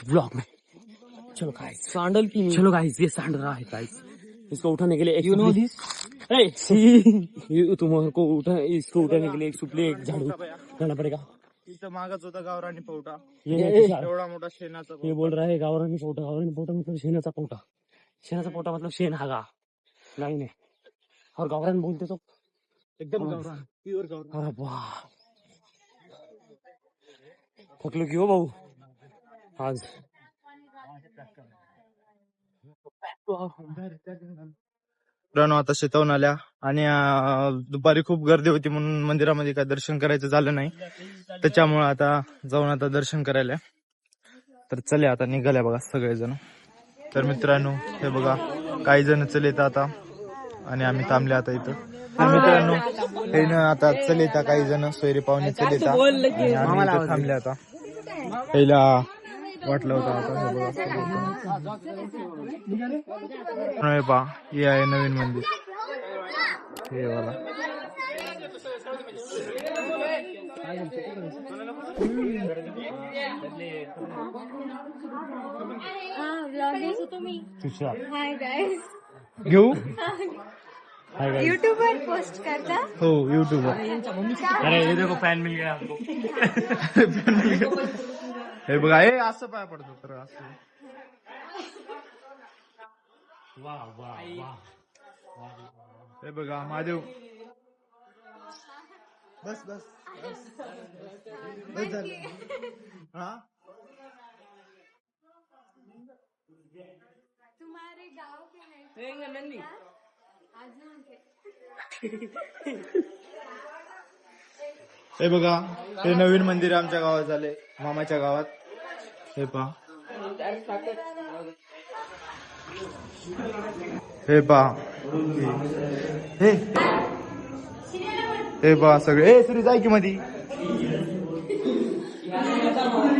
Blog में। चलो guys, sandal की चलो गाइस, ये सैंडल रहा है गाइस। इसको उठाने के लिए यू नो दिस, तुमको इसको उठाने के लिए एक सुपली एक झाड़ू करना पड़ेगा। इथं मागच होता गावरानी पवटा, ये एवढा मोठा शेणाचा ये बोल रहा है गावरानी पोटा। गावरानी पोटा मतलब शेणाचा पोटा। शेणाचा पोटा मतलब शेण हागा नहीं नहीं। और गावरान बोलते तो एकदम गावरान, प्युअर गावरान। अरे वाह, थकलो की हो भाऊ आज। मित्रांनो, आता शेतावून आल्या आणि दुपारी खूप गर्दी होती म्हणून मंदिरामध्ये काय दर्शन करायचं झालं नाही, त्याच्यामुळे आता जाऊन आता दर्शन करायला. तर चले आता निघाल्या बघा सगळेजण. तर मित्रांनो हे बघा, काही जण चलेत आता आणि आम्ही थांबले आता इथं. तर मित्रांनो हे न आता चलेता काही जण सोयरे पाहुणे चलेता आणि आम्ही इथं थांबले आता. पहिला वाटलं होतं आता हे बघा पहा, हे आहे नवीन मंदिर हे वाला. घेऊ यूट्यूबर पोस्ट करता हो यूट्यूबर. अरे ये देखो फैन मिल गया आपको. हे बघा, हे असं पाय पडतो तर असं. वाह वाह वाह. हे बघा महादेव. बस बस बस झालं. हा तुम्हारे गांव के नहीं हे बघा, हे नवीन मंदिर आमच्या गावात झाले, मामाच्या गावात. हे पहा, हे पहा, हे पहा सगळे. हे सुरी जाय की मधी.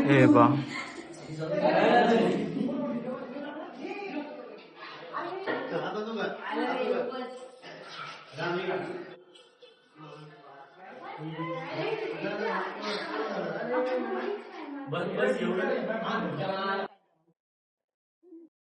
हे पहा, बस बस एवढं